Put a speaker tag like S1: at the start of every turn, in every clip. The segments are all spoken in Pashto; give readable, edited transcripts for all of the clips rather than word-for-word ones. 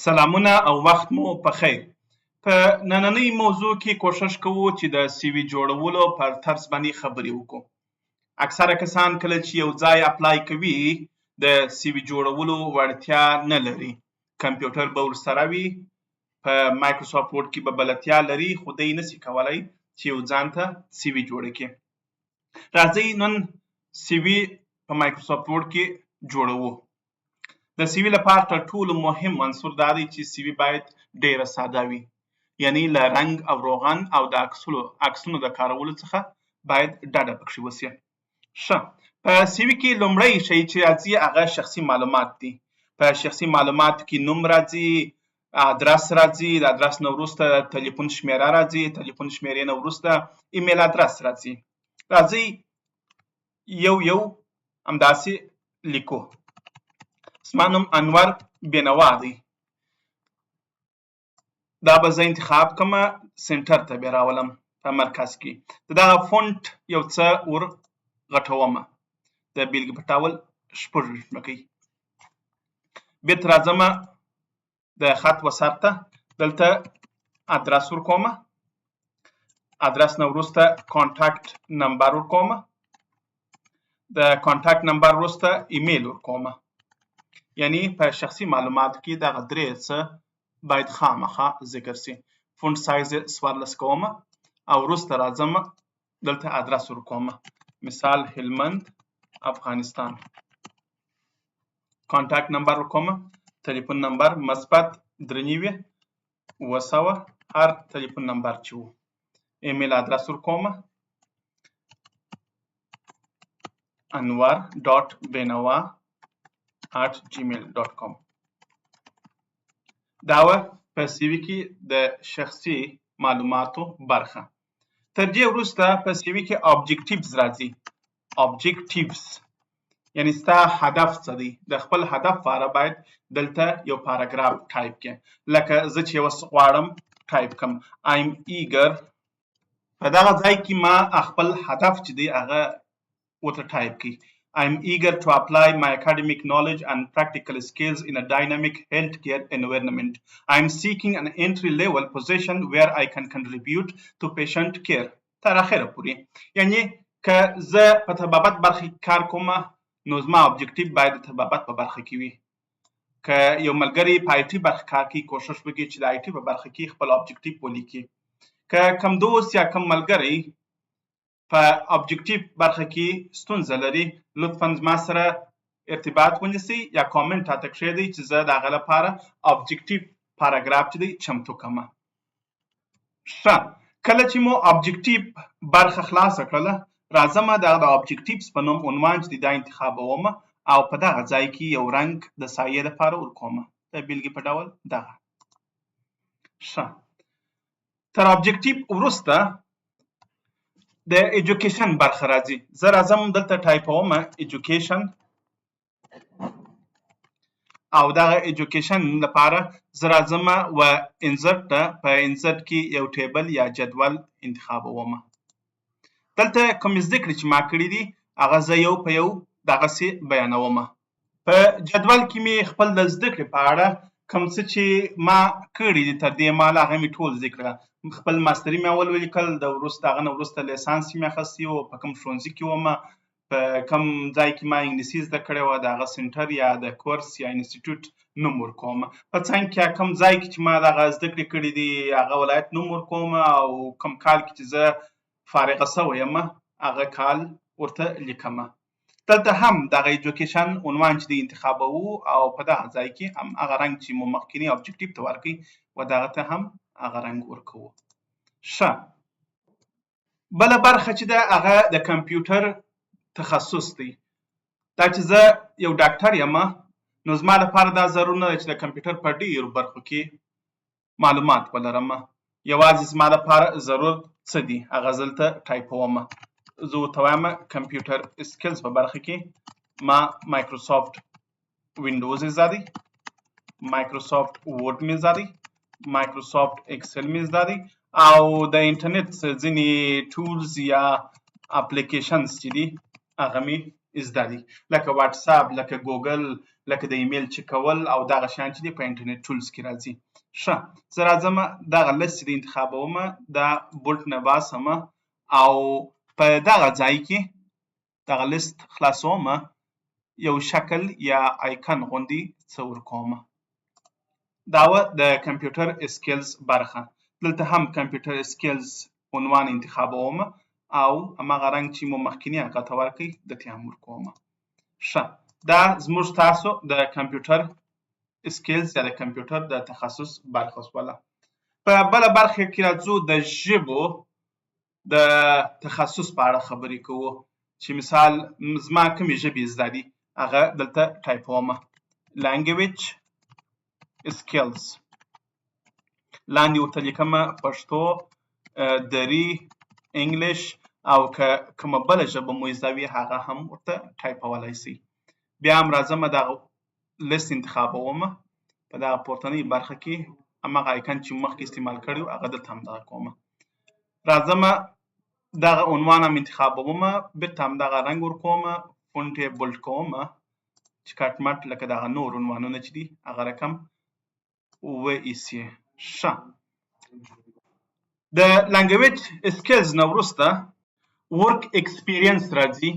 S1: سلامونه او وخت مو په خیر. په نننۍ موضوع کې کوشش کوو چې د سی وي جوړولو پر طرز باندې خبرې وکړو. اکثره کسان کله چې یو ځای اپلای کوي د سی وي جوړولو وړتیا نه لري. کمپیوټر به ورسره وي، په مایکروسافټ ورډ کې به بلدتیا لري، خو دی نشي کولی چې یو ځان ته سی وي جوړه کړي. راځئ نن سی وي په مایکروسافټ ورډ کې جوړوو. د سی وي لپاره تر ټولو مهم عنصر دا دی چې سی وي باید ډیره ساده وي، یعنی له رنګ او روغن او د عکسونو د کارولو څخه باید ډډه پکې وشي. ښه، په سی وي کې لومړی شی چې راځي هغه شخصي معلومات دي. په شخصي معلوماتو کې نوم راځي، ادرس راځي، د ادرس نه وروسته تلیفون شمیره راځي، تلیفون شمیرې نه وروسته ایمیل ادرس راځي. راځئ یو همداسې لیکو. زما نوم انور بینوا دی. دا به زه انتخاب کړم، سنټر ته به راولم په مرکز کې. د دغه فونټ یو څه ور غټوم، د بیلګې په ډول 6 کوي. بیرته راځم د خط وسر ته، دلته ادرس ورکوم، ادرس نه وروسته کانټاکټ نمبر ورکوم، د کانټاکټ نمبر وروسته ایمیل ورکوم. یعنی په شخصي معلوماتو کې دغه درې څه باید خامخا ذکر سي. فونټ سایز 14 کوم او وروسته راځم دلته ادرس ورکوم، مثال هلمند افغانستان. کانټاکټ نمبر ورکوم، تلیفون نمبر مثبت 93 هر تلیفون نمبر چې وو. ایمیل ادرس ورکوم، anwar.benawa@gmail.com. دا وه په سی وي کې د شخصي معلوماتو برخه. تر دې وروسته په سی وي کې آبجکټیوز راځي. آبجکټیوز یعنی ستا هدف څه دی. د خپل هدف لپاره باید دلته یو پاراګراف ټایپ کړې. لکه زه چې اوس غواړم ټایپ کړم I'm eager. په دغه ځای کې ما خپل هدف چې دی هغه ورته ټایپ کړي. I'm eager to apply my academic knowledge and practical skills in a dynamic healthcare environment. I'm seeking an entry-level position where I can contribute to patient care. تر اخره پورې. یعنی که زه په طبابت برخه کې کار کوم نو زما ابجکټیو باید د طبابت په برخه کې وي. که یو ملګری په آی ټي برخه کار کوي کوشش وکړي چې د آی ټي په برخه کې خپل ابجکټیو ولیکي. که کم دوست یا کم ملګری په ابجکټیو برخه کې ستونزه لري لطفا زما سره ارتباط ونیسئ یا کامنټ راته کښېږدئ چې زه د هغه لپاره ابجکټیو پاراګراف چې دی چمتو کړم. ښه، کله چې مو ابجکټیو برخه خلاصه کړله راځم د ابجکټیوز په نوم عنوان چې دی دا انتخابوم او په دغه ځای کې یو رنګ د سایې لپاره ورکوم، د بیلګې په ډول دغه. ښه، تر ابجکټیو وروسته د ایجوکیشن برخه راځي. زه راځم دلته ټایپوم ایجوکیشن او دغه ایجوکیشن لپاره زه راځم و انسرټ ته، په انسرټ کې یو ټیبل یا جدول انتخابوم. دلته کوم زده کړې چې ما کړي دي هغه زه یو په یو دغسې بیانوم. په جدول کې مې خپل د زده کړې په اړه کوم څه چې ما کړي دي تر دې مهاله هغه مې ټول ذکر. خپل ماستري مې اول ولیکل، د وروسته هغه نه وروسته لیسانس مې اخیستی و، په کوم ښوونځي کې وم، په کوم ځای کې ما انګلیسي زده کړې وه د هغه سنټر یا د کورس یا انسټیټیوټ نوم ورکوم. په څنګ کې کوم ځای کې چې ما دغه زده کړې کړي دي هغه ولایت نوم ورکوم او کوم کال کې چې زه فارغه شوی یم هغه کال ورته لیکم. دلته هم دغه ایجوکیشن عنوان چې دی انتخابوو او په دغه ځای کې هم هغه رنګ چې مو مخکیني ابجکټیو ته ورکوي و دغه ته هم هغه رنګ ورکوو. ښه، بله برخه چې ده هغه د کمپیوټر تخصص دی. دا چې زه یو ډاکټر یم نو زما لپاره دا ضرور نه ده چې د کمپیوټر په ډېرو برخو کې معلومات ولرم. یوازې زما لپاره ضرور څه دي هغه زه دلته ټایپوم. زه ورته وایم کمپیوټر سکلز په برخه کې ما مایکروسافټ وینډوز زده دی، مایکروسافټ ورډ مې زده دی، مایکروسافټ اکسل مې زده دی او د انټرنیټ ځینې ټولز یا اپلیکیشنز چې دي هغه مې زده دي لکه واتساپ لکه ګوګل لکه د ایمیل چک کول او دغه شیان چې دي په انټرنیټ ټولز کې راځي. ښه زه راځم دغه لست چې د انتخابومه دا بولټ نه باسمه او په دغه ځای کې دغه لست خلاصومه یو شکل یا آیکن غوندې څه ورکومه. دا و د کمپیوټر اسکیلز برخه. دلته هم کمپیوټر اسکیلز عنوان انتخابومه او هماغه رنګ چې مو مخکینی هغه ته ورکوي دته هم ورکومه. ښه دا زموږ تاسو د کمپیوټر اسکیلز یا د کمپیوټر د تخصص برخه شوله. په بله برخه کې راځو د ژبو د تخصص په اړه خبرې کوو چې مثال زما کومې ژبې زده دي هغه دلته ټایپومه. لانګویج اسکیلز لاندې ورته لیکمه پښتو دري انګلیش او که کومه بله ژبه مو زده وي هغه هم ورته ټایپولی سئ. بیا هم راځم دغه لست انتخابومه په دغه پورتنۍ برخه کې هماغه آیکن چې مخکې استعمال کړی و هغه دلته هم دغه کومه. راځم دغه عنوان هم انتخابومه بیرته هم دغه رنګ ورکومه فونټ یې بولډ کومه چې کټ مټ لکه دغه نور عنوانونه چې دي هغه رقم وایسي. ښه د لانګویج اسکیلز نه وروسته ورک اکسپیرینس راځي،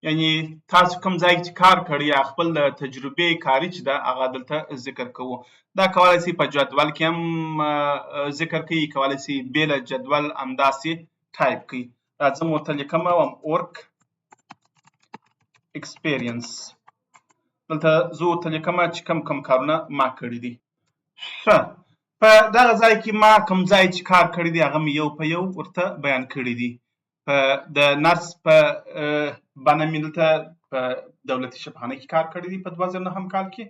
S1: یعنی تاسو کوم ځای چې کار کړی یا خپل تجربې کاري چې ده هغه دلته ذکر کوو. دا کولی سي په جدول کې هم ذکر کوي، کولی سي بېله جدول همداسې ټایپ کوي. راځم ورته لیکمه ورک اکسپیرینس دلته زه ورته لیکمه چې کوم کارونه ما کړي دي. ښه په دغه ځای کې ما کوم ځای چې کار کړی دی هغه مې یو په یو ورته بیان کړي دي. په د نرس په بڼه مې دلته په دولتي شفاخانه کې کار کړی دی په 2009 کال کې،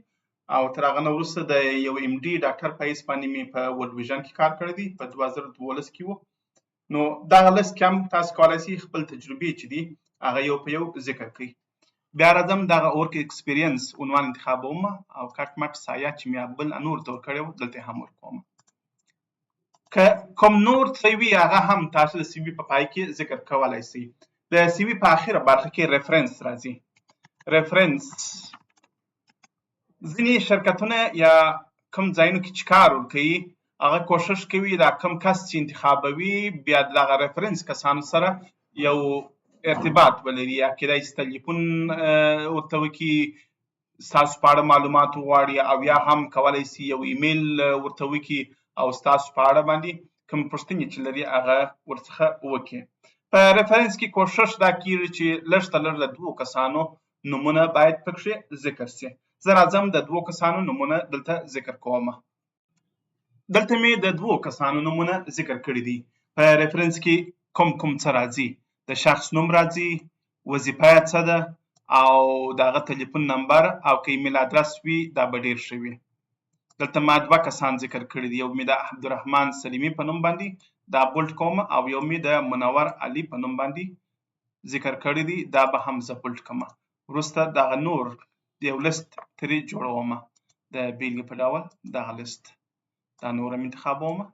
S1: او تر هغه نه وروسته د یو ایم ډي ډاکټر په حیث باندې مې په ورلډ ویژن کې کار کړی دی په 2012 کې و. نو دغه لست کې هم تاسو کولی سئ خپل تجربې چې دي هغه یو په یو ذکر کړئ. بیا راځم دغه ورک اکسپیرینس عنوان انتخابومه او کټ مټ سایه چې مې بل نور ته ورکړی و دلته هم ورکومه. که کوم نور څه وي هغه هم تاسو د سی وي په پای کې ذکر کولی سئ. د سی وي په اخره برخه کې ریفرنس راځي. ریفرنس ځینې شرکتونه یا کوم ځایونو کې چې کار ورکوي هغه کوشش کوي دا کوم کس چې انتخابوي بیا د دغه ریفرنس کسانو سره یو ارتباط ولري، یا کیدای سي تلیفون ورته وکړي ستاسو په اړه معلومات وغواړي، او یا هم کولی سي یو ایمیل ورته وکړي او ستاسو په اړه باندې کوم پوښتنې چې لري هغه ورڅخه وکړي. په ریفرنس کې کوشش دا کیږي چې لږ تر لږه د 2 کسانو نومونه باید پکښې ذکر سي. زه راځم د 2 کسانو نومونه دلته ذکر کومه. دلته مې د 2 کسانو نومونه ذکر کړي دي. په ریفرنس کې کوم څه راځي؟ د شخص نوم راځي، وظیفه یې څه ده، او د هغه تلیفون نمبر، او که ایمیل ادرس وي دا به ډېر ښه وي. دلته ما 2 کسان ذکر کړي دي، یو مې د عبدالرحمن سلیمي په نوم باندې دا بولټ کومه، او یو مې د منور علي په نوم باندې ذکر کړي دي دا به هم زه بولټ کړمه. وروسته دغه نور د یو لست ترې جوړومه د بیلګې په ډول دغه لست دا نور هم انتخابومه.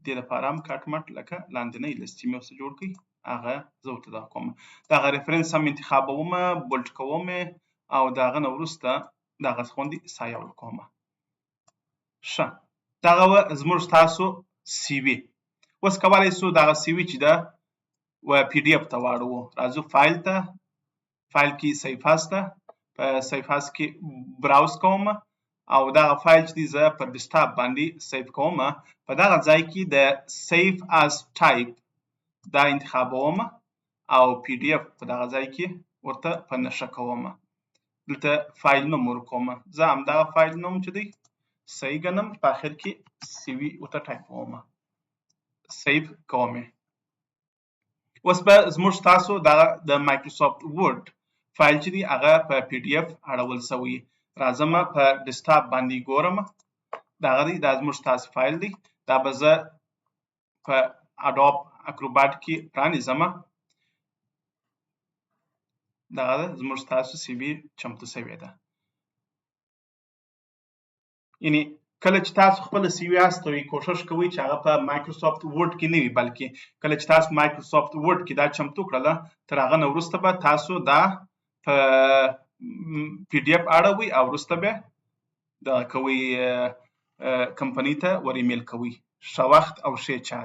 S1: دې لپاره هم کټ مټ لکه لاندنی لست چې مې ورسره جوړ کړي هغه زه ورته دغه کومه. دغه ریفرنس هم انتخابومه، بولټ کومه، او د هغه نه وروسته دغسې غوندې سایه ورکومه. ښه دغه وه زموږ ستاسو سی وي. اوس کولی سو دغه سی وي چې ده و پی ډي اف ته واړوو. راځو فایل ته، فایل کې سیف اس ده، په سیف اس کې براوز کومه، او دغه فایل چې دی زه پر ډیسکټاپ باندې سیف کومه. په دغه ځای کې د سیف اس ټایپ دا انتخابومه، او پی ډي اف په دغه ځای کې ورته په نښه کومه. دلته فایل نوم ورکومه. زه همدغه فایل نوم چې دی صحیح ګڼم، په اخر کې سی وي ورته ټایپومه، سیف کومې. اوس به زموږ ستاسو د مایکروسافټ ورډ فایل چې دی هغه په پی ډي اف اړول سوی. راځم په ډیسکټاپ باندې ګورم، دغه دی دا زموږ ستاسو فایل دی. دا به زه په اډوب اکروبات کې پرانیزم. دغه ده زموږ ستاسو سی وي چمتو سوې ده. یعنی کله چې تاسو خپل سی وي استوئ کوشش کوئ چې هغه په مایکروسافټ ورډ کې نه وي، بلکې کله چې تاسو مایکروسافټ ورډ کې دا چمتو کړله تر هغه نه وروسته به تاسو دا په پی ډي اف اړوئ او وروسته بیا دغه کوئ کمپنۍ ته ور ایمیل کوئ. ښه وخت او ښې چارې.